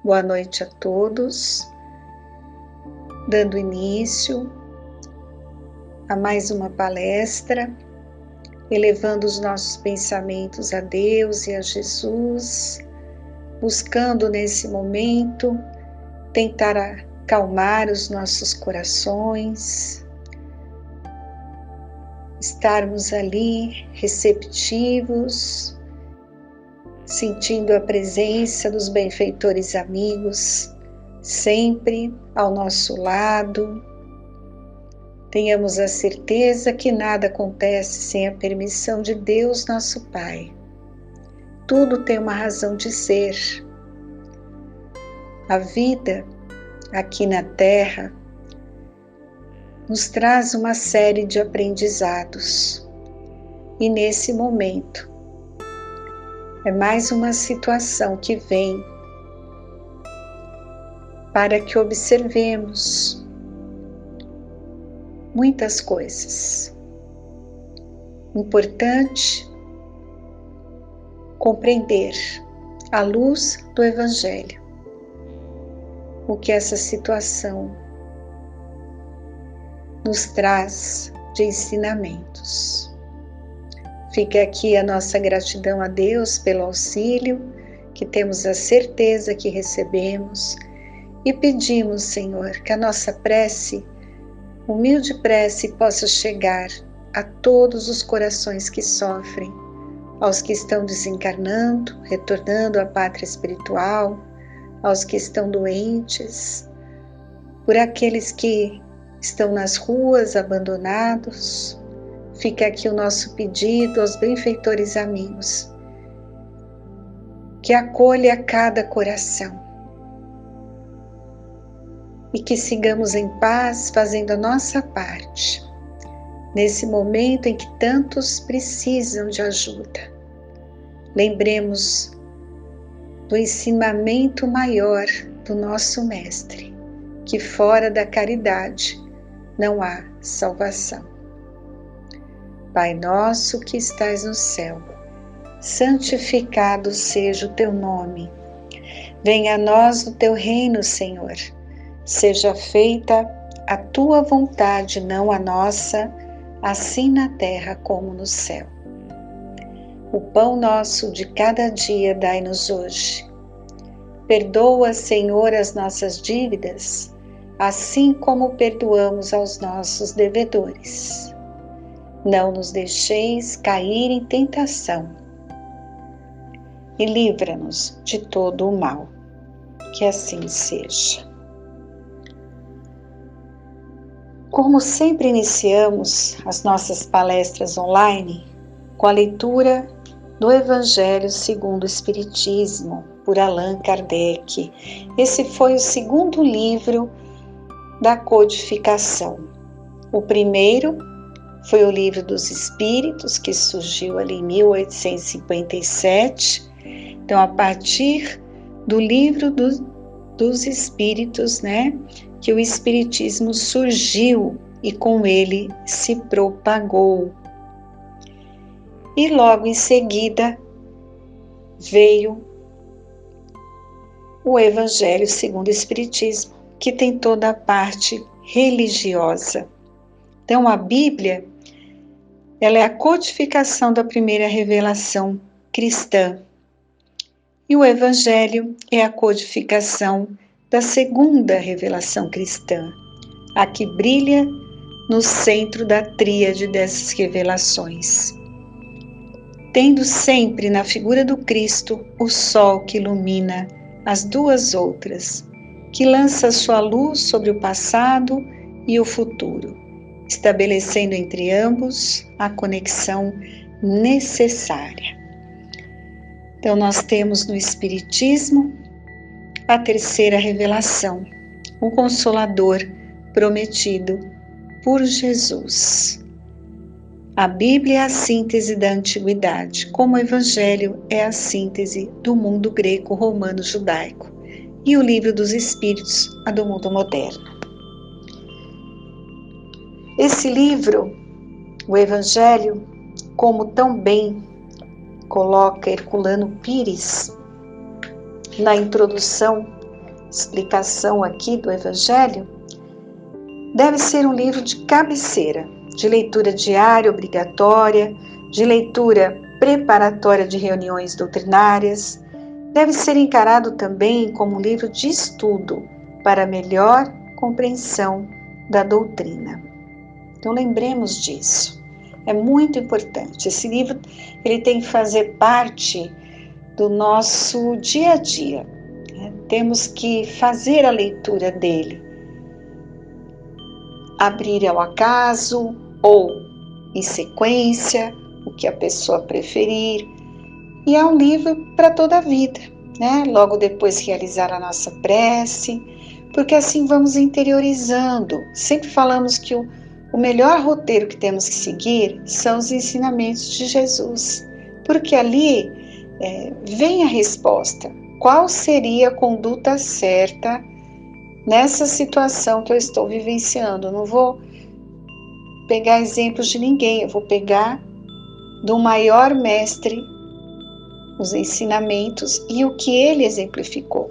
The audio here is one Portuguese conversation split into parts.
Boa noite a todos, dando início a mais uma palestra, elevando os nossos pensamentos a Deus e a Jesus, buscando nesse momento tentar acalmar os nossos corações, estarmos ali receptivos, sentindo a presença dos benfeitores amigos, sempre ao nosso lado. Tenhamos a certeza que nada acontece sem a permissão de Deus, nosso Pai. Tudo tem uma razão de ser. A vida aqui na Terra nos traz uma série de aprendizados. E nesse momento, é mais uma situação que vem para que observemos muitas coisas. Importante compreender à luz do Evangelho o que essa situação nos traz de ensinamentos. Fica aqui a nossa gratidão a Deus pelo auxílio que temos a certeza que recebemos e pedimos, Senhor, que a nossa prece, humilde prece, possa chegar a todos os corações que sofrem, aos que estão desencarnando, retornando à pátria espiritual, aos que estão doentes, por aqueles que estão nas ruas abandonados. Fica aqui o nosso pedido aos benfeitores amigos, que acolha cada coração e que sigamos em paz fazendo a nossa parte, nesse momento em que tantos precisam de ajuda. Lembremos do ensinamento maior do nosso Mestre, que fora da caridade não há salvação. Pai nosso que estais no céu, santificado seja o teu nome. Venha a nós o teu reino, Senhor. Seja feita a tua vontade, não a nossa, assim na terra como no céu. O pão nosso de cada dia dai-nos hoje. Perdoa, Senhor, as nossas dívidas, assim como perdoamos aos nossos devedores. Não nos deixeis cair em tentação e livra-nos de todo o mal. Que assim seja. Como sempre iniciamos as nossas palestras online com a leitura do Evangelho segundo o Espiritismo, por Allan Kardec. Esse foi o segundo livro da codificação. O primeiro foi o Livro dos Espíritos, que surgiu ali em 1857. Então, a partir do Livro dos Espíritos, que o Espiritismo surgiu e com ele se propagou. E logo em seguida veio o Evangelho segundo o Espiritismo, que tem toda a parte religiosa. Então, a Bíblia, ela é a codificação da primeira revelação cristã. E o Evangelho é a codificação da segunda revelação cristã, a que brilha no centro da tríade dessas revelações, tendo sempre na figura do Cristo o sol que ilumina as duas outras, que lança sua luz sobre o passado e o futuro, estabelecendo entre ambos a conexão necessária. Então, nós temos no Espiritismo a terceira revelação, o Consolador prometido por Jesus. A Bíblia é a síntese da antiguidade, como o Evangelho é a síntese do mundo greco-romano-judaico, e o Livro dos Espíritos, a do mundo moderno. Esse livro, o Evangelho, como tão bem coloca Herculano Pires na introdução, explicação aqui do Evangelho, deve ser um livro de cabeceira, de leitura diária obrigatória, de leitura preparatória de reuniões doutrinárias. Deve ser encarado também como um livro de estudo para melhor compreensão da doutrina. Então lembremos disso. É muito importante. Esse livro ele tem que fazer parte do nosso dia a dia. Temos que fazer a leitura dele. Abrir ao acaso ou em sequência, o que a pessoa preferir. E é um livro para toda a vida, né? Logo depois realizar a nossa prece, porque assim vamos interiorizando. Sempre falamos que o melhor roteiro que temos que seguir são os ensinamentos de Jesus, porque ali vem a resposta. Qual seria a conduta certa nessa situação que eu estou vivenciando? Eu não vou pegar exemplos de ninguém, eu vou pegar do maior mestre os ensinamentos e o que ele exemplificou.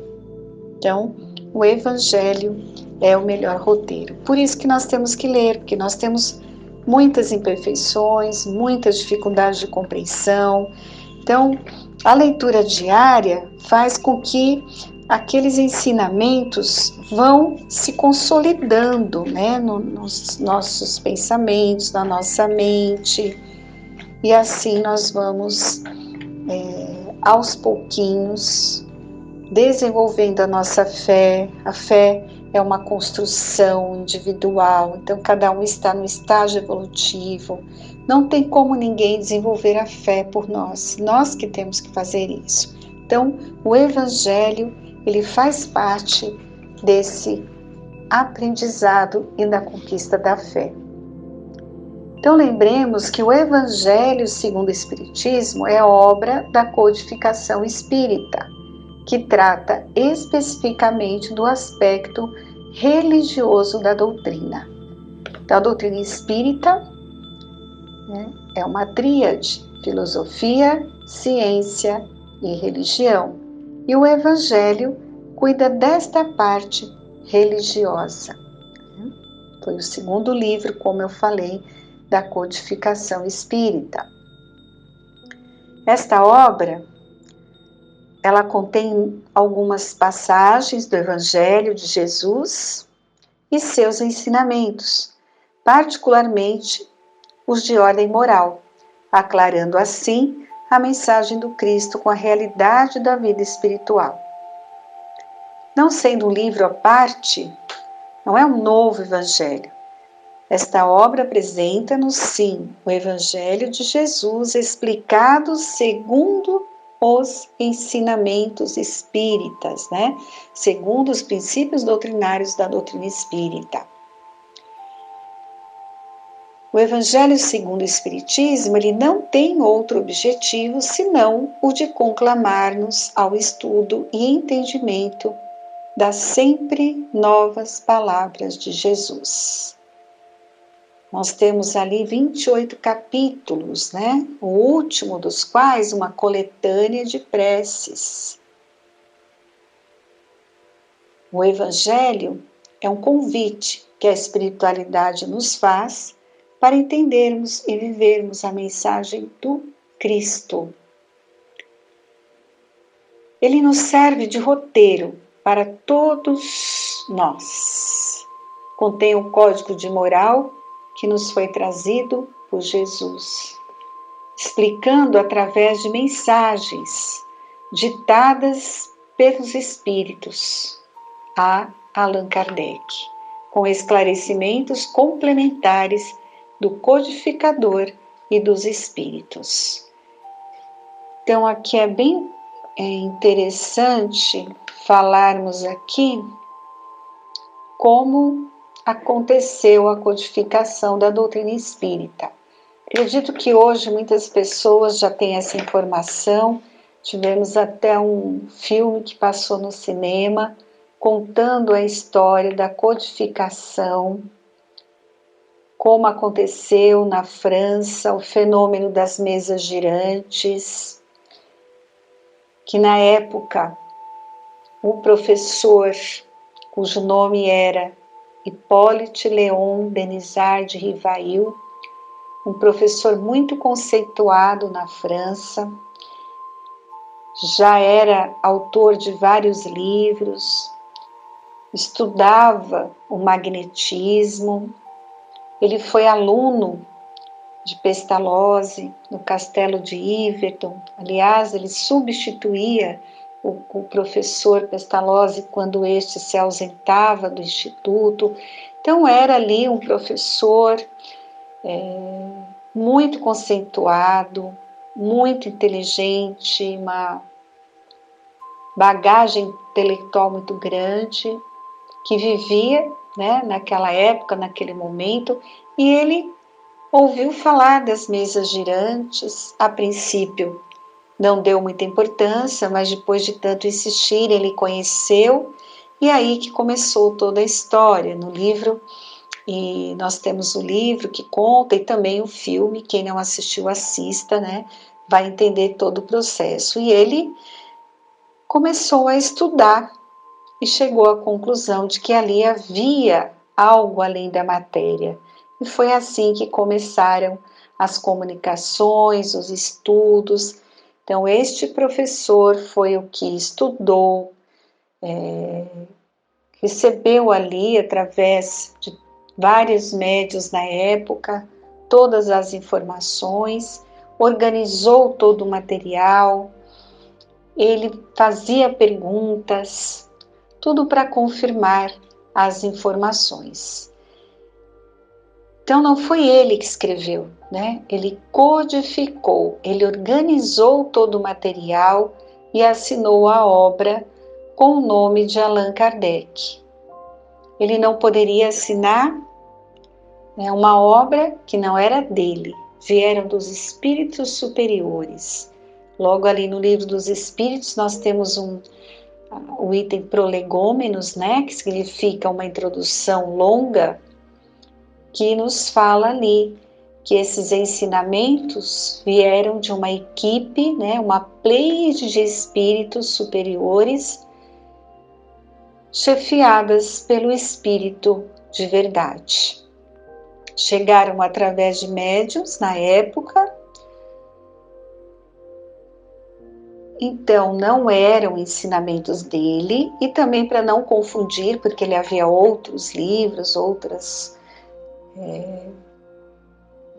Então, o Evangelho é o melhor roteiro. Por isso que nós temos que ler, porque nós temos muitas imperfeições, muitas dificuldades de compreensão. Então, a leitura diária faz com que aqueles ensinamentos vão se consolidando, né, nos nossos pensamentos, na nossa mente, e assim nós vamos aos pouquinhos desenvolvendo a nossa fé. A fé é uma construção individual, então cada um está no estágio evolutivo. Não tem como ninguém desenvolver a fé por nós, nós que temos que fazer isso. Então, o Evangelho, ele faz parte desse aprendizado e da conquista da fé. Então, lembremos que o Evangelho segundo o Espiritismo é obra da codificação espírita, que trata especificamente do aspecto religioso da doutrina. Então, a doutrina espírita, né, é uma tríade: filosofia, ciência e religião. E o Evangelho cuida desta parte religiosa. Foi o segundo livro, como eu falei, da codificação espírita. Esta obra, ela contém algumas passagens do Evangelho de Jesus e seus ensinamentos, particularmente os de ordem moral, aclarando assim a mensagem do Cristo com a realidade da vida espiritual. Não sendo um livro à parte, não é um novo Evangelho. Esta obra apresenta-nos, sim, o Evangelho de Jesus explicado segundo os ensinamentos espíritas, né? Segundo os princípios doutrinários da doutrina espírita. O Evangelho segundo o Espiritismo, ele não tem outro objetivo senão o de conclamar-nos ao estudo e entendimento das sempre novas palavras de Jesus. Nós temos ali 28 capítulos, né? O último dos quais uma coletânea de preces. O Evangelho é um convite que a espiritualidade nos faz para entendermos e vivermos a mensagem do Cristo. Ele nos serve de roteiro para todos nós. Contém um código de moral que nos foi trazido por Jesus, explicando através de mensagens ditadas pelos Espíritos a Allan Kardec, com esclarecimentos complementares do codificador e dos Espíritos. Então, aqui é bem interessante falarmos aqui como aconteceu a codificação da doutrina espírita. Acredito que hoje muitas pessoas já têm essa informação. Tivemos até um filme que passou no cinema contando a história da codificação, como aconteceu na França, o fenômeno das mesas girantes, que na época um professor cujo nome era Hippolyte Léon Denisard de Rivail, um professor muito conceituado na França, já era autor de vários livros, estudava o magnetismo, ele foi aluno de Pestalozzi no castelo de Yverton. Aliás, ele substituía o professor Pestalozzi quando este se ausentava do instituto. Então era ali um professor muito conceituado, muito inteligente, uma bagagem intelectual muito grande, que vivia, né, naquela época, naquele momento, e ele ouviu falar das mesas girantes. A princípio não deu muita importância, mas depois de tanto insistir, ele conheceu, e aí que começou toda a história no livro. E nós temos o livro que conta e também o filme. Quem não assistiu, assista, né? Vai entender todo o processo. E ele começou a estudar e chegou à conclusão de que ali havia algo além da matéria. E foi assim que começaram as comunicações, os estudos. Então, este professor foi o que estudou, recebeu ali, através de vários médios na época, todas as informações, organizou todo o material, ele fazia perguntas, tudo para confirmar as informações. Então não foi ele que escreveu, né? Ele codificou, ele organizou todo o material e assinou a obra com o nome de Allan Kardec. Ele não poderia assinar, né, uma obra que não era dele, vieram dos espíritos superiores. Logo ali no livro dos espíritos nós temos o item prolegômenos, né, que significa uma introdução longa, que nos fala ali que esses ensinamentos vieram de uma equipe, né, uma pleiade de espíritos superiores, chefiadas pelo Espírito de verdade. Chegaram através de médiuns na época, então não eram ensinamentos dele, e também para não confundir, porque ele havia outros livros,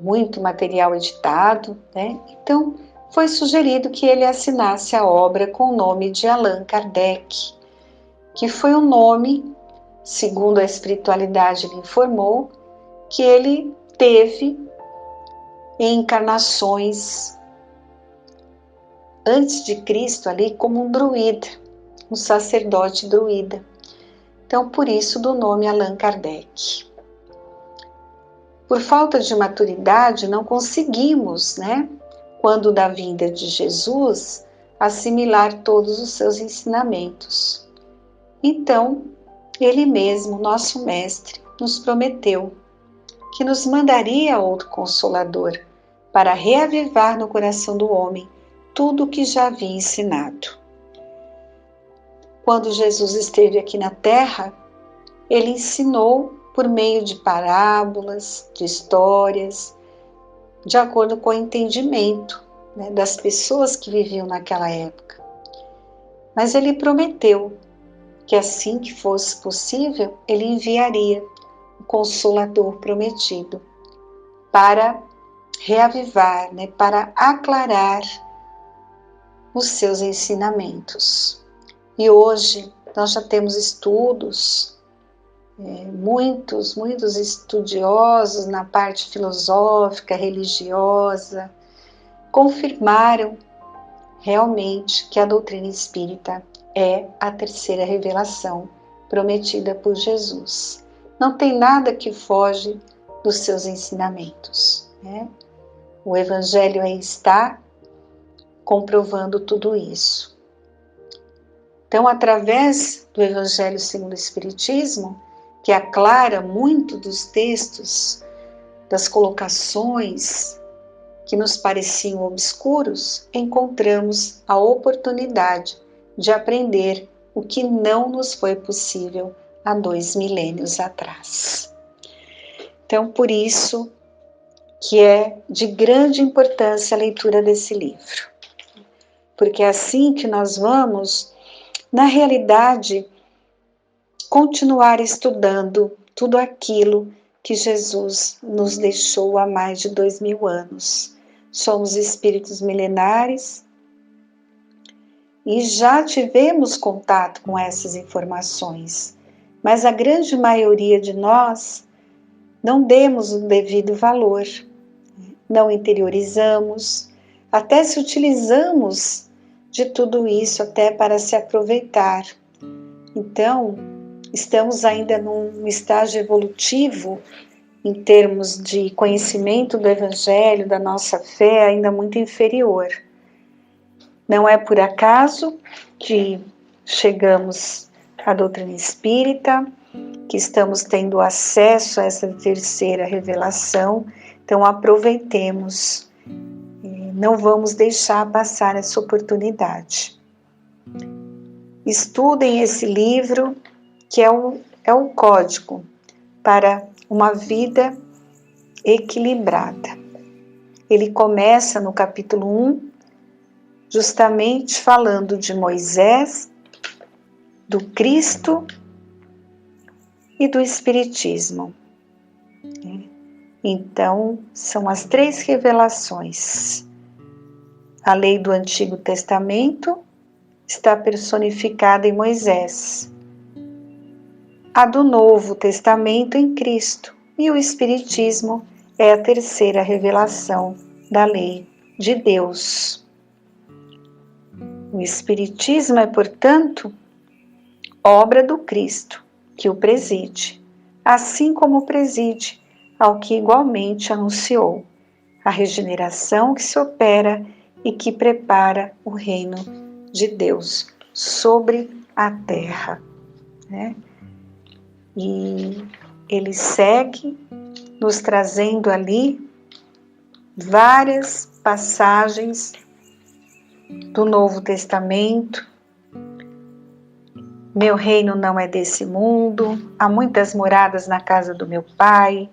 muito material editado, né? Então foi sugerido que ele assinasse a obra com o nome de Allan Kardec, que foi um nome, segundo a espiritualidade lhe informou, que ele teve em encarnações antes de Cristo ali como um druida, um sacerdote druida. Então por isso do nome Allan Kardec. Por falta de maturidade não conseguimos, né, quando da vinda de Jesus, assimilar todos os seus ensinamentos. Então, ele mesmo, nosso mestre, nos prometeu que nos mandaria outro Consolador para reavivar no coração do homem tudo o que já havia ensinado. Quando Jesus esteve aqui na Terra, ele ensinou por meio de parábolas, de histórias, de acordo com o entendimento, né, das pessoas que viviam naquela época. Mas ele prometeu que assim que fosse possível, ele enviaria o Consolador prometido para reavivar, né, para aclarar os seus ensinamentos. E hoje nós já temos estudos, muitos estudiosos na parte filosófica, religiosa, confirmaram realmente que a doutrina espírita é a terceira revelação prometida por Jesus. Não tem nada que foge dos seus ensinamentos, né? O Evangelho aí está comprovando tudo isso. Então, através do Evangelho segundo o Espiritismo, que aclara muito dos textos, das colocações que nos pareciam obscuros, encontramos a oportunidade de aprender o que não nos foi possível há 2 milênios atrás. Então, por isso que é de grande importância a leitura desse livro, porque é assim que nós vamos, na realidade, continuar estudando tudo aquilo que Jesus nos deixou há mais de 2000 anos. Somos espíritos milenares e já tivemos contato com essas informações, mas a grande maioria de nós não demos o devido valor, não interiorizamos, até se utilizamos de tudo isso até para se aproveitar. Então, estamos ainda num estágio evolutivo em termos de conhecimento do Evangelho, da nossa fé, ainda muito inferior. Não é por acaso que chegamos à doutrina espírita, que estamos tendo acesso a essa terceira revelação, então aproveitemos, não vamos deixar passar essa oportunidade. Estudem esse livro, que é o código para uma vida equilibrada. Ele começa no capítulo 1, justamente falando de Moisés, do Cristo e do Espiritismo. Então, são as 3 revelações. A lei do Antigo Testamento está personificada em Moisés. A do Novo Testamento em Cristo. E o Espiritismo é a terceira revelação da lei de Deus. O Espiritismo é, portanto, obra do Cristo, que o preside, assim como preside ao que igualmente anunciou, a regeneração que se opera e que prepara o reino de Deus sobre a terra, né? E ele segue nos trazendo ali várias passagens do Novo Testamento. Meu reino não é desse mundo, há muitas moradas na casa do meu Pai,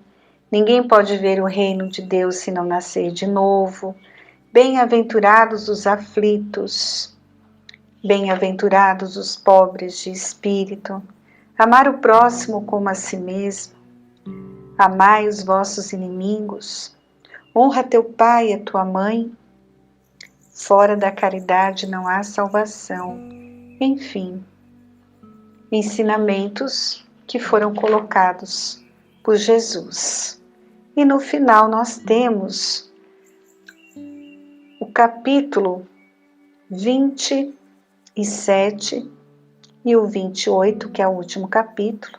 ninguém pode ver o reino de Deus se não nascer de novo. Bem-aventurados os aflitos, bem-aventurados os pobres de espírito. Amar o próximo como a si mesmo. Amai os vossos inimigos. Honra teu pai e a tua mãe. Fora da caridade não há salvação. Enfim, ensinamentos que foram colocados por Jesus. E no final nós temos o capítulo 27 e o 28, que é o último capítulo.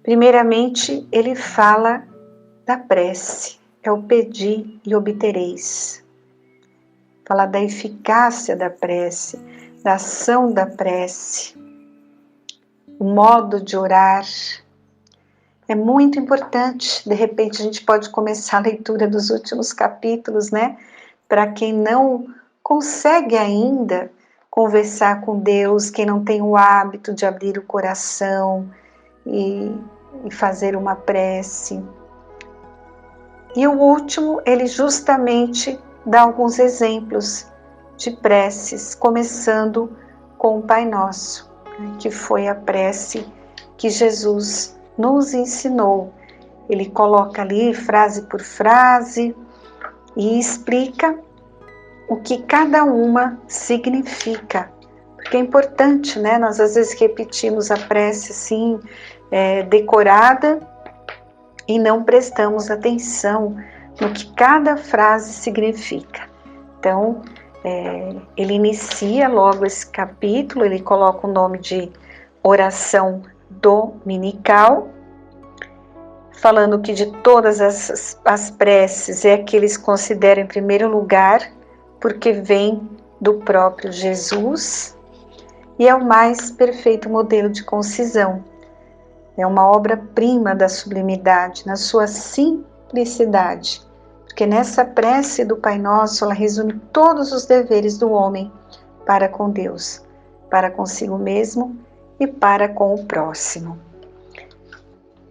Primeiramente, ele fala da prece, é o pedir e obtereis. Fala da eficácia da prece, da ação da prece, o modo de orar. É muito importante, de repente a gente pode começar a leitura dos últimos capítulos, né? Para quem não consegue ainda conversar com Deus, quem não tem o hábito de abrir o coração e fazer uma prece. E o último, ele justamente dá alguns exemplos de preces, começando com o Pai Nosso, que foi a prece que Jesus nos ensinou. Ele coloca ali frase por frase e explica o que cada uma significa. Porque é importante, né? Nós às vezes repetimos a prece assim, decorada, e não prestamos atenção no que cada frase significa. Então, ele inicia logo esse capítulo, ele coloca o nome de oração dominical, falando que de todas as preces é a que eles consideram em primeiro lugar, porque vem do próprio Jesus e é o mais perfeito modelo de concisão. É uma obra-prima da sublimidade, na sua simplicidade, porque nessa prece do Pai Nosso ela resume todos os deveres do homem para com Deus. para consigo mesmo e para com o próximo.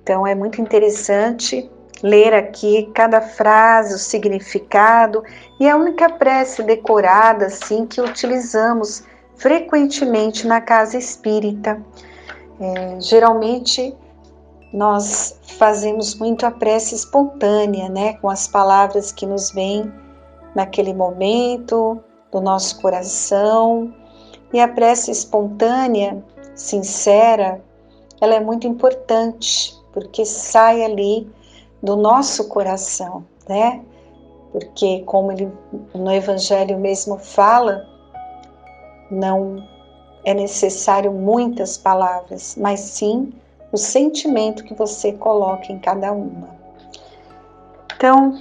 Então é muito interessante ler aqui cada frase, o significado, e a única prece decorada assim que utilizamos frequentemente na casa espírita. Geralmente nós fazemos muito a prece espontânea, né, com as palavras que nos vêm naquele momento do nosso coração. E a prece espontânea, sincera, ela é muito importante, porque sai ali do nosso coração, né? Porque como ele no Evangelho mesmo fala, não é necessário muitas palavras, mas sim o sentimento que você coloca em cada uma. Então,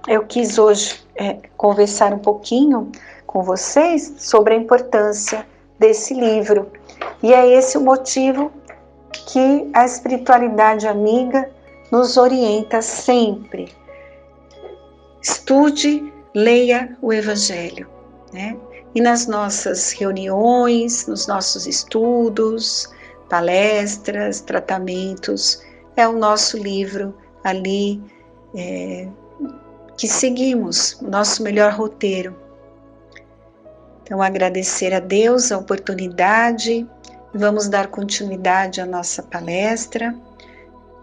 eu quis hoje conversar um pouquinho com vocês sobre a importância desse livro. E é esse o motivo que a espiritualidade amiga nos orienta sempre. Estude, leia o Evangelho, né? E nas nossas reuniões, nos nossos estudos, palestras, tratamentos, é o nosso livro ali que seguimos, o nosso melhor roteiro. Então, agradecer a Deus a oportunidade, vamos dar continuidade à nossa palestra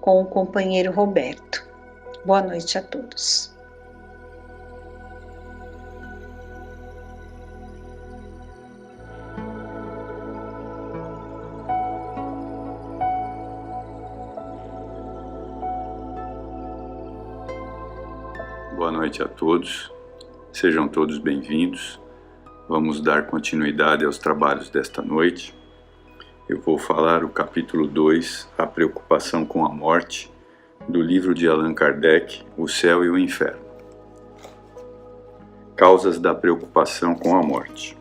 com o companheiro Roberto. Boa noite a todos. Boa noite a todos, sejam todos bem-vindos. Vamos dar continuidade aos trabalhos desta noite. Eu vou falar o capítulo 2, A Preocupação com a Morte, do livro de Allan Kardec, O Céu e o Inferno. Causas da preocupação com a morte.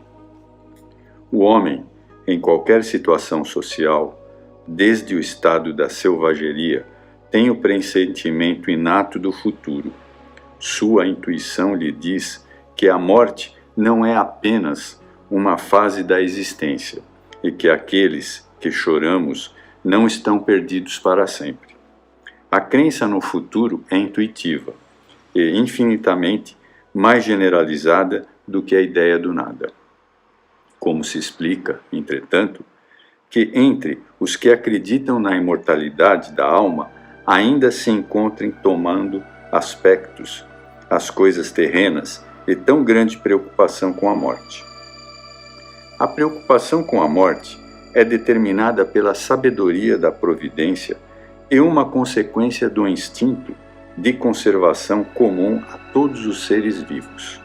O homem, em qualquer situação social, desde o estado da selvageria, tem o pressentimento inato do futuro. Sua intuição lhe diz que a morte não é apenas uma fase da existência e que aqueles que choramos não estão perdidos para sempre. A crença no futuro é intuitiva e infinitamente mais generalizada do que a ideia do nada. Como se explica, entretanto, que entre os que acreditam na imortalidade da alma ainda se encontrem tomando aspectos as coisas terrenas e tão grande preocupação com a morte. A preocupação com a morte é determinada pela sabedoria da providência e uma consequência do instinto de conservação comum a todos os seres vivos.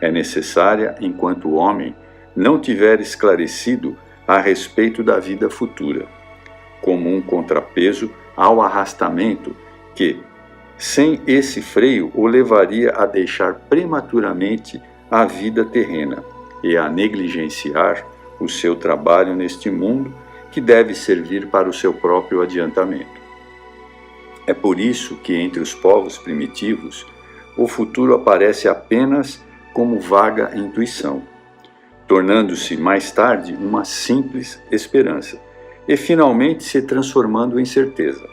É necessária enquanto o homem não tiver esclarecido a respeito da vida futura, como um contrapeso ao arrastamento que, sem esse freio, o levaria a deixar prematuramente a vida terrena e a negligenciar o seu trabalho neste mundo, que deve servir para o seu próprio adiantamento. É por isso que entre os povos primitivos, o futuro aparece apenas como vaga intuição, tornando-se mais tarde uma simples esperança e finalmente se transformando em certeza.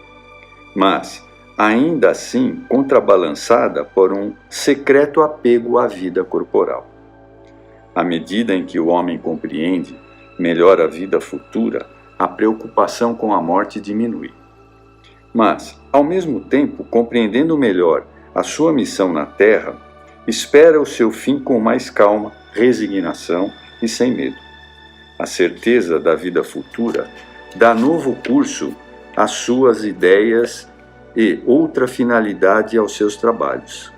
Mas, ainda assim contrabalançada por um secreto apego à vida corporal. À medida em que o homem compreende melhor a vida futura, a preocupação com a morte diminui. Mas, ao mesmo tempo, compreendendo melhor a sua missão na Terra, espera o seu fim com mais calma, resignação e sem medo. A certeza da vida futura dá novo curso às suas ideias e outra finalidade aos seus trabalhos.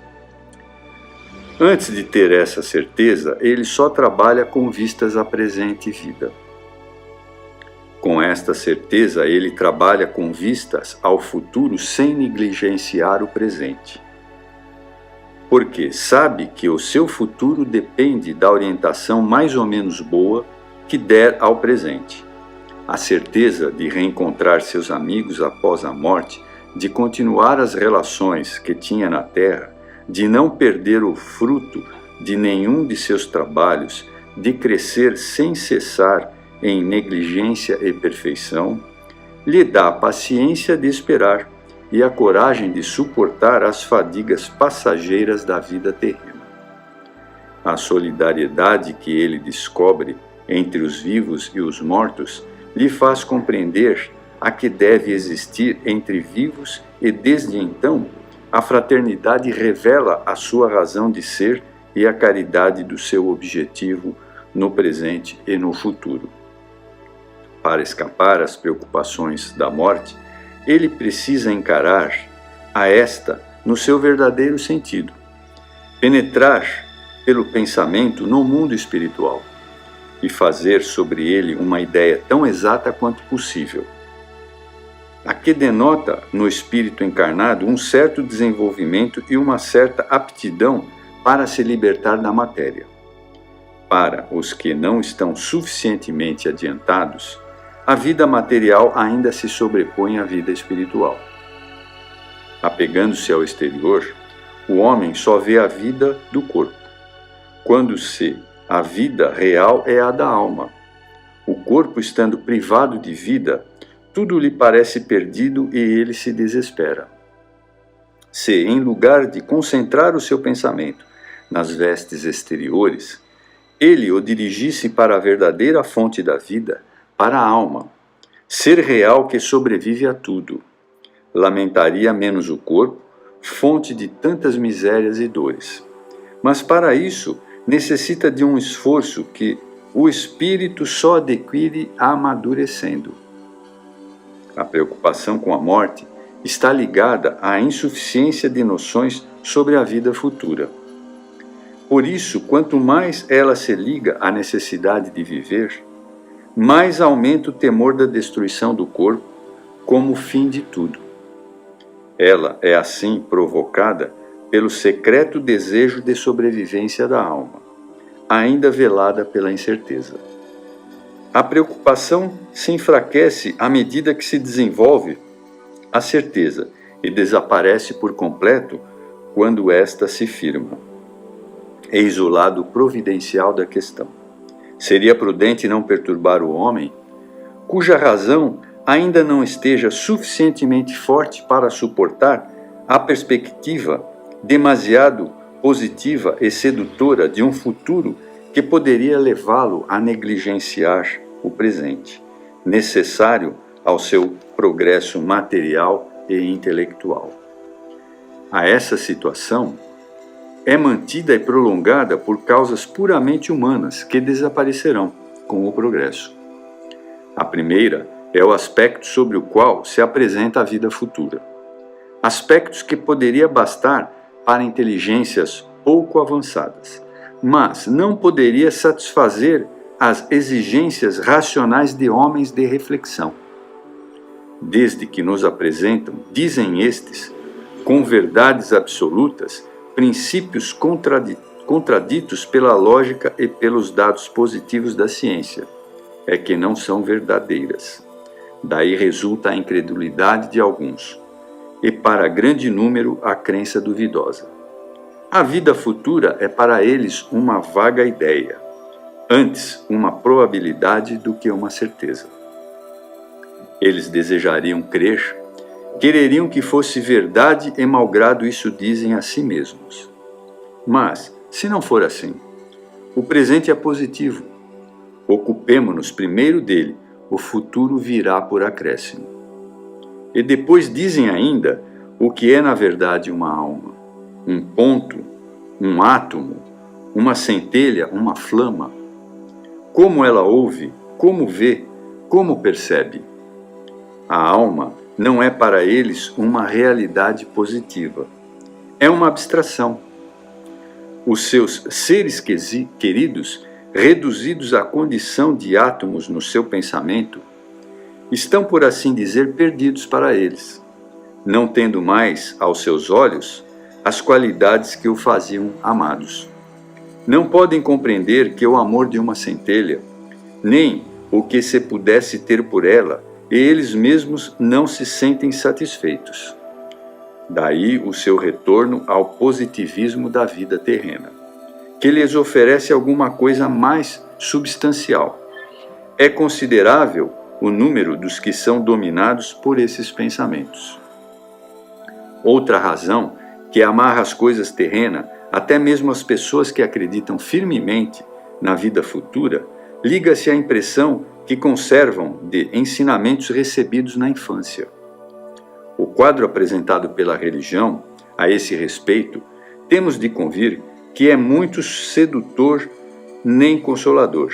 Antes de ter essa certeza, ele só trabalha com vistas à presente vida. Com esta certeza, ele trabalha com vistas ao futuro sem negligenciar o presente. Porque sabe que o seu futuro depende da orientação mais ou menos boa que der ao presente. A certeza de reencontrar seus amigos após a morte, de continuar as relações que tinha na Terra, de não perder o fruto de nenhum de seus trabalhos, de crescer sem cessar em negligência e perfeição, lhe dá a paciência de esperar e a coragem de suportar as fadigas passageiras da vida terrena. A solidariedade que ele descobre entre os vivos e os mortos lhe faz compreender a que deve existir entre vivos e, desde então, a fraternidade revela a sua razão de ser e a caridade do seu objetivo no presente e no futuro. Para escapar às preocupações da morte, ele precisa encarar a esta no seu verdadeiro sentido, penetrar pelo pensamento no mundo espiritual e fazer sobre ele uma ideia tão exata quanto possível, a que denota no espírito encarnado um certo desenvolvimento e uma certa aptidão para se libertar da matéria. Para os que não estão suficientemente adiantados, a vida material ainda se sobrepõe à vida espiritual. Apegando-se ao exterior, o homem só vê a vida do corpo, quando-se a vida real é a da alma. O corpo estando privado de vida, tudo lhe parece perdido e ele se desespera. Se, em lugar de concentrar o seu pensamento nas vestes exteriores, ele o dirigisse para a verdadeira fonte da vida, para a alma, ser real que sobrevive a tudo, lamentaria menos o corpo, fonte de tantas misérias e dores. Mas para isso necessita de um esforço que o espírito só adquire amadurecendo. A preocupação com a morte está ligada à insuficiência de noções sobre a vida futura. Por isso, quanto mais ela se liga à necessidade de viver, mais aumenta o temor da destruição do corpo como fim de tudo. Ela é assim provocada pelo secreto desejo de sobrevivência da alma, ainda velada pela incerteza. A preocupação se enfraquece à medida que se desenvolve a certeza e desaparece por completo quando esta se firma. Eis o lado providencial da questão. Seria prudente não perturbar o homem, cuja razão ainda não esteja suficientemente forte para suportar a perspectiva demasiado positiva e sedutora de um futuro que poderia levá-lo a negligenciar o presente, necessário ao seu progresso material e intelectual. A essa situação é mantida e prolongada por causas puramente humanas que desaparecerão com o progresso. A primeira é o aspecto sobre o qual se apresenta a vida futura. Aspectos que poderia bastar para inteligências pouco avançadas, mas não poderia satisfazer as exigências racionais de homens de reflexão. Desde que nos apresentam, dizem estes, com verdades absolutas, princípios contraditos pela lógica e pelos dados positivos da ciência, é que não são verdadeiras. Daí resulta a incredulidade de alguns, e para grande número a crença duvidosa. A vida futura é para eles uma vaga ideia, antes uma probabilidade do que uma certeza. Eles desejariam crer, quereriam que fosse verdade e malgrado isso dizem a si mesmos. Mas, se não for assim, o presente é positivo. Ocupemo-nos primeiro dele, o futuro virá por acréscimo. E depois dizem ainda o que é na verdade uma alma, um ponto, um átomo, uma centelha, uma flama. Como ela ouve, como vê, como percebe. A alma não é para eles uma realidade positiva. É uma abstração. Os seus seres queridos, reduzidos à condição de átomos no seu pensamento, estão, por assim dizer, perdidos para eles, não tendo mais, aos seus olhos, as qualidades que o faziam amados. Não podem compreender que o amor de uma centelha, nem o que se pudesse ter por ela, e eles mesmos não se sentem satisfeitos. Daí o seu retorno ao positivismo da vida terrena, que lhes oferece alguma coisa mais substancial, é considerável o número dos que são dominados por esses pensamentos. Outra razão que amarra as coisas terrenas, até mesmo as pessoas que acreditam firmemente na vida futura, liga-se à impressão que conservam de ensinamentos recebidos na infância. O quadro apresentado pela religião, a esse respeito, temos de convir que é muito sedutor nem consolador.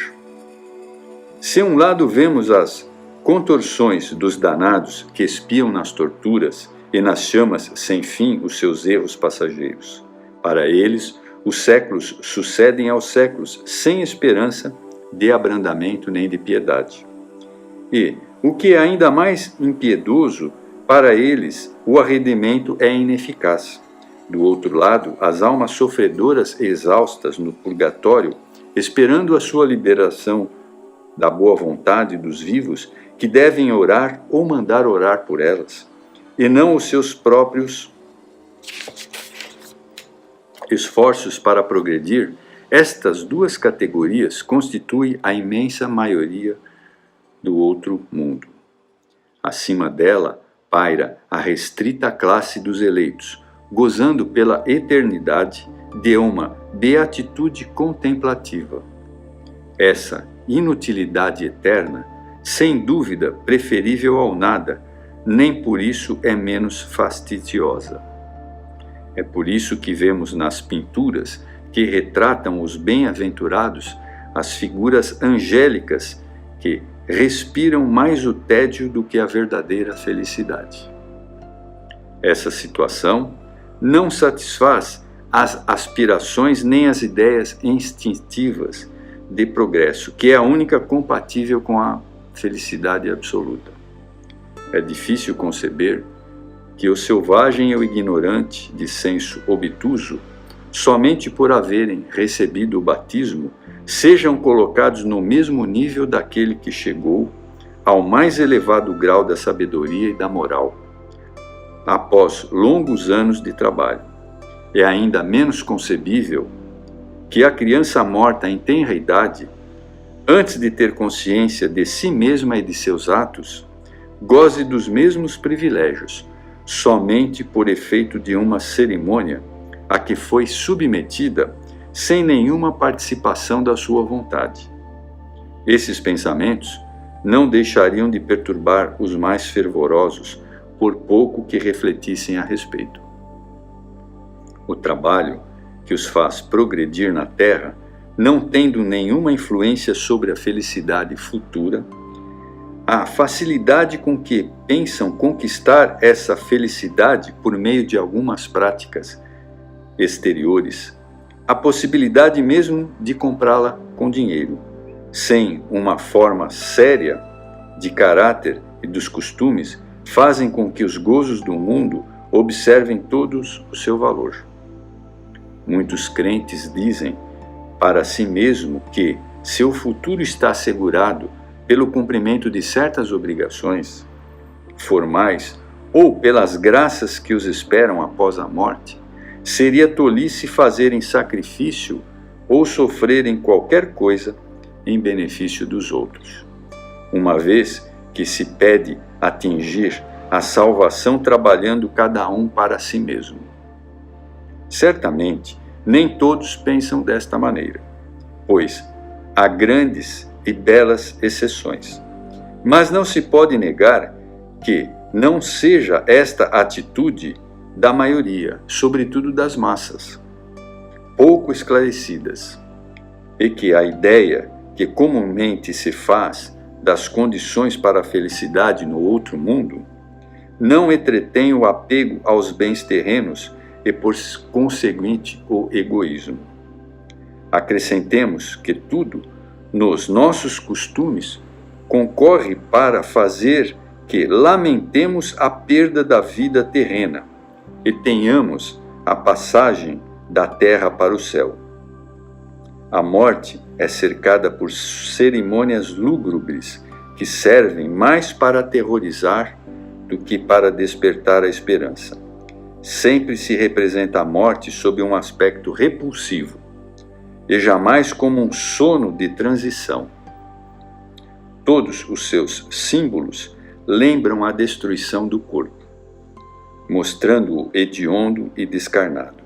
Se um lado vemos as contorções dos danados que espiam nas torturas e nas chamas sem fim os seus erros passageiros, para eles os séculos sucedem aos séculos sem esperança de abrandamento nem de piedade. E, o que é ainda mais impiedoso, para eles o arrependimento é ineficaz. Do outro lado, as almas sofredoras exaustas no purgatório, esperando a sua liberação da boa vontade dos vivos, que devem orar ou mandar orar por elas, e não os seus próprios esforços para progredir, estas duas categorias constituem a imensa maioria do outro mundo. Acima dela paira a restrita classe dos eleitos, gozando pela eternidade de uma beatitude contemplativa. Essa inutilidade eterna, sem dúvida preferível ao nada, nem por isso é menos fastidiosa. É por isso que vemos nas pinturas que retratam os bem-aventurados as figuras angélicas que respiram mais o tédio do que a verdadeira felicidade. Essa situação não satisfaz as aspirações nem as ideias instintivas de progresso, que é a única compatível com a felicidade absoluta. É difícil conceber que o selvagem e o ignorante, de senso obtuso, somente por haverem recebido o batismo, sejam colocados no mesmo nível daquele que chegou ao mais elevado grau da sabedoria e da moral, após longos anos de trabalho. É ainda menos concebível que a criança morta em tenra idade, antes de ter consciência de si mesma e de seus atos, goze dos mesmos privilégios, somente por efeito de uma cerimônia a que foi submetida sem nenhuma participação da sua vontade. Esses pensamentos não deixariam de perturbar os mais fervorosos, por pouco que refletissem a respeito. O trabalho que os faz progredir na terra, não tendo nenhuma influência sobre a felicidade futura, a facilidade com que pensam conquistar essa felicidade por meio de algumas práticas exteriores, a possibilidade mesmo de comprá-la com dinheiro, sem uma forma séria de caráter e dos costumes, fazem com que os gozos do mundo observem todos o seu valor. Muitos crentes dizem para si mesmo que seu futuro está assegurado pelo cumprimento de certas obrigações formais ou pelas graças que os esperam após a morte. Seria tolice fazerem sacrifício ou sofrerem qualquer coisa em benefício dos outros, uma vez que se pede atingir a salvação trabalhando cada um para si mesmo. Certamente, nem todos pensam desta maneira, pois há grandes e belas exceções. Mas não se pode negar que não seja esta atitude da maioria, sobretudo das massas, pouco esclarecidas, e que a ideia que comumente se faz das condições para a felicidade no outro mundo não entretém o apego aos bens terrenos e, por conseguinte, o egoísmo. Acrescentemos que tudo nos nossos costumes concorre para fazer que lamentemos a perda da vida terrena e tenhamos a passagem da terra para o céu. A morte é cercada por cerimônias lúgubres que servem mais para aterrorizar do que para despertar a esperança. Sempre se representa a morte sob um aspecto repulsivo e jamais como um sono de transição. Todos os seus símbolos lembram a destruição do corpo, mostrando-o hediondo e descarnado.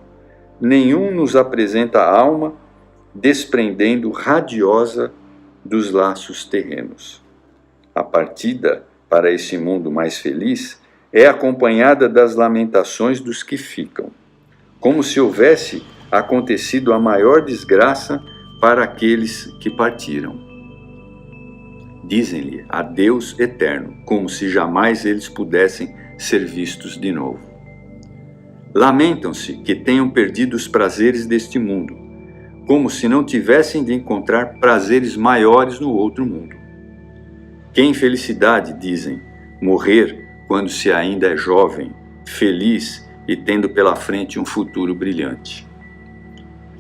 Nenhum nos apresenta a alma desprendendo radiosa dos laços terrenos. A partida para esse mundo mais feliz é acompanhada das lamentações dos que ficam, como se houvesse acontecido a maior desgraça para aqueles que partiram. Dizem-lhe adeus eterno, como se jamais eles pudessem ser vistos de novo. Lamentam-se que tenham perdido os prazeres deste mundo, como se não tivessem de encontrar prazeres maiores no outro mundo. Que infelicidade, dizem, morrer quando se ainda é jovem, feliz e tendo pela frente um futuro brilhante.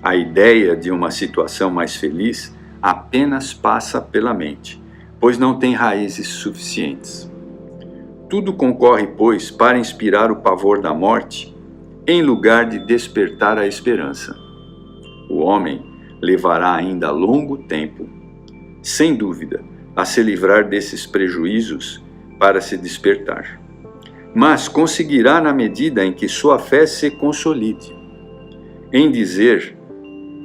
A ideia de uma situação mais feliz apenas passa pela mente, pois não tem raízes suficientes. Tudo concorre, pois, para inspirar o pavor da morte, em lugar de despertar a esperança. O homem levará ainda longo tempo, sem dúvida, a se livrar desses prejuízos para se despertar. Mas conseguirá na medida em que sua fé se consolide, em dizer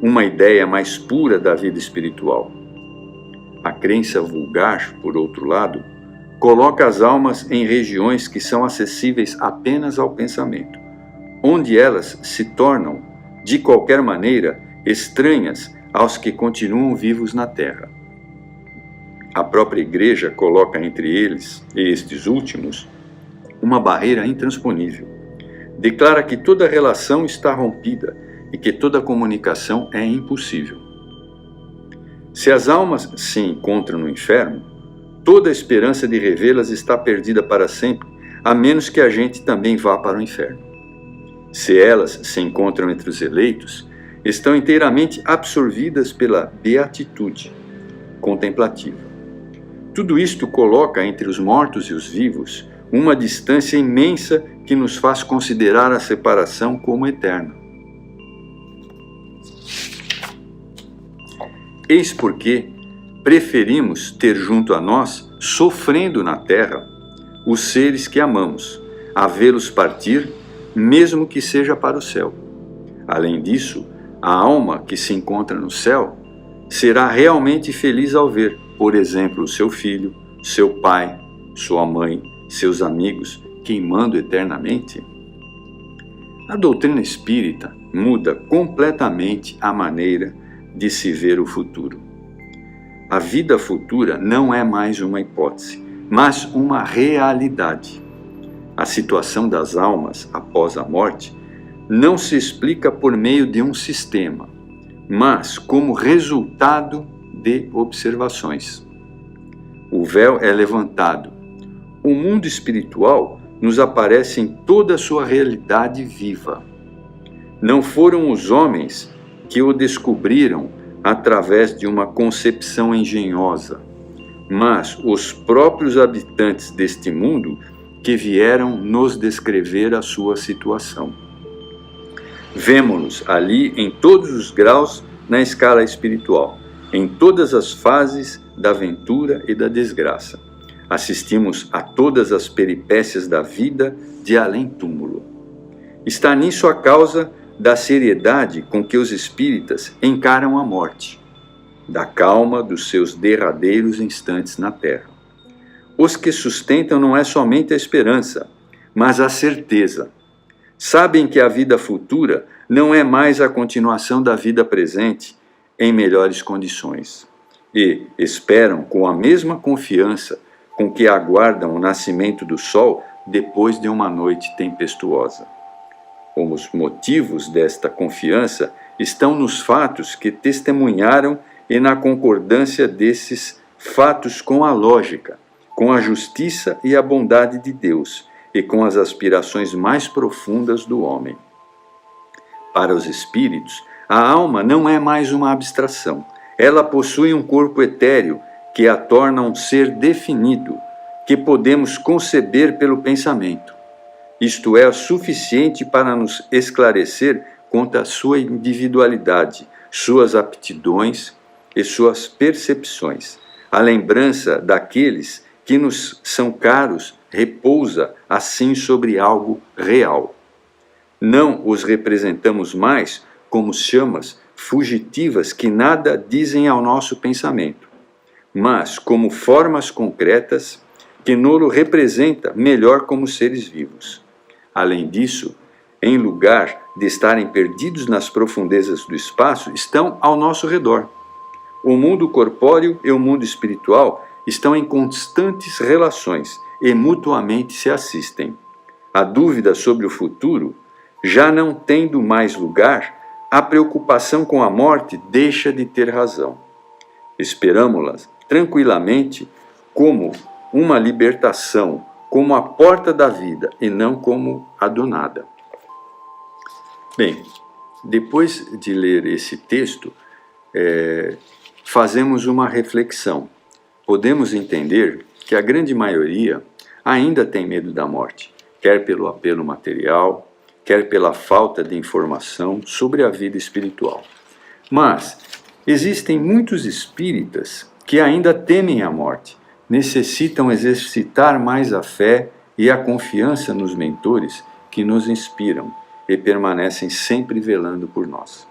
uma ideia mais pura da vida espiritual. A crença vulgar, por outro lado, coloca as almas em regiões que são acessíveis apenas ao pensamento, onde elas se tornam, de qualquer maneira, estranhas aos que continuam vivos na terra. A própria Igreja coloca entre eles e estes últimos uma barreira intransponível. Declara que toda relação está rompida e que toda comunicação é impossível. Se as almas se encontram no inferno, toda a esperança de revê-las está perdida para sempre, a menos que a gente também vá para o inferno. Se elas se encontram entre os eleitos, estão inteiramente absorvidas pela beatitude contemplativa. Tudo isto coloca entre os mortos e os vivos uma distância imensa que nos faz considerar a separação como eterna. Eis porque preferimos ter junto a nós, sofrendo na terra, os seres que amamos, a vê-los partir, mesmo que seja para o céu. Além disso, a alma que se encontra no céu será realmente feliz ao ver, por exemplo, seu filho, seu pai, sua mãe, seus amigos queimando eternamente. A doutrina espírita muda completamente a maneira de se ver o futuro. A vida futura não é mais uma hipótese, mas uma realidade. A situação das almas após a morte não se explica por meio de um sistema, mas como resultado de observações. O véu é levantado. O mundo espiritual nos aparece em toda a sua realidade viva. Não foram os homens que o descobriram através de uma concepção engenhosa, mas os próprios habitantes deste mundo que vieram nos descrever a sua situação. Vemo-nos ali em todos os graus na escala espiritual, em todas as fases da ventura e da desgraça. Assistimos a todas as peripécias da vida de além-túmulo. Está nisso a causa da seriedade com que os espíritas encaram a morte, da calma dos seus derradeiros instantes na terra. Os que sustentam não é somente a esperança, mas a certeza. Sabem que a vida futura não é mais a continuação da vida presente em melhores condições e esperam com a mesma confiança com que aguardam o nascimento do sol depois de uma noite tempestuosa. Os motivos desta confiança estão nos fatos que testemunharam e na concordância desses fatos com a lógica, com a justiça e a bondade de Deus e com as aspirações mais profundas do homem. Para os espíritos, a alma não é mais uma abstração. Ela possui um corpo etéreo que a torna um ser definido, que podemos conceber pelo pensamento. Isto é suficiente para nos esclarecer quanto à sua individualidade, suas aptidões e suas percepções, A lembrança daqueles que nos são caros repousa assim sobre algo real. Não os representamos mais como chamas fugitivas que nada dizem ao nosso pensamento, mas como formas concretas que nolo representa melhor como seres vivos. Além disso, em lugar de estarem perdidos nas profundezas do espaço, estão ao nosso redor. O mundo corpóreo e o mundo espiritual estão em constantes relações e mutuamente se assistem. A dúvida sobre o futuro, já não tendo mais lugar, a preocupação com a morte deixa de ter razão. Esperamo-la tranquilamente como uma libertação, como a porta da vida e não como a do nada. Bem, depois de ler esse texto, fazemos uma reflexão. Podemos entender que a grande maioria ainda tem medo da morte, quer pelo apelo material, quer pela falta de informação sobre a vida espiritual. Mas existem muitos espíritas que ainda temem a morte, necessitam exercitar mais a fé e a confiança nos mentores que nos inspiram e permanecem sempre velando por nós.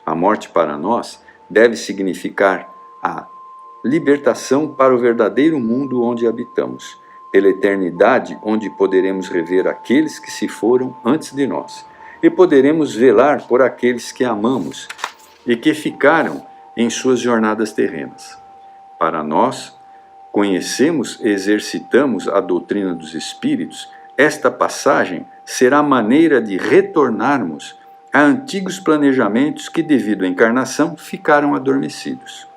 A morte para nós deve significar a libertação para o verdadeiro mundo onde habitamos, pela eternidade onde poderemos rever aqueles que se foram antes de nós, e poderemos velar por aqueles que amamos e que ficaram em suas jornadas terrenas. Para nós, conhecemos e exercitamos a doutrina dos Espíritos, esta passagem será maneira de retornarmos a antigos planejamentos que, devido à encarnação, ficaram adormecidos.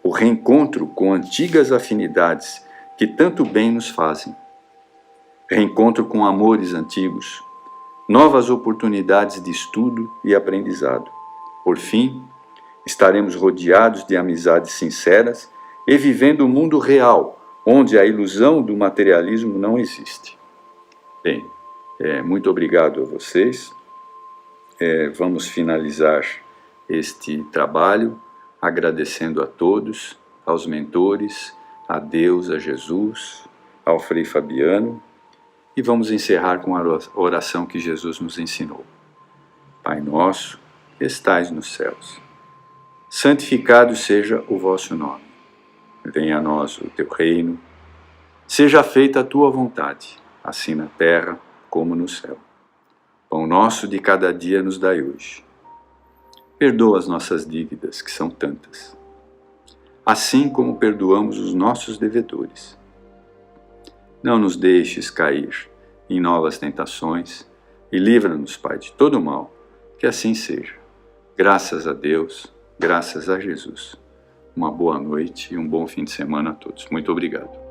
O reencontro com antigas afinidades que tanto bem nos fazem. Reencontro com amores antigos, novas oportunidades de estudo e aprendizado. Por fim, estaremos rodeados de amizades sinceras e vivendo o mundo real, onde a ilusão do materialismo não existe. Bem, muito obrigado a vocês. Vamos finalizar este trabalho agradecendo a todos, aos mentores, a Deus, a Jesus, ao Frei Fabiano, e vamos encerrar com a oração que Jesus nos ensinou. Pai nosso, que estais nos céus, santificado seja o vosso nome. Venha a nós o teu reino, seja feita a tua vontade, assim na terra como no céu. Pão nosso de cada dia nos dai hoje. Perdoa as nossas dívidas, que são tantas, assim como perdoamos os nossos devedores. Não nos deixes cair em novas tentações e livra-nos, Pai, de todo mal, que assim seja. Graças a Deus, graças a Jesus. Uma boa noite e um bom fim de semana a todos. Muito obrigado.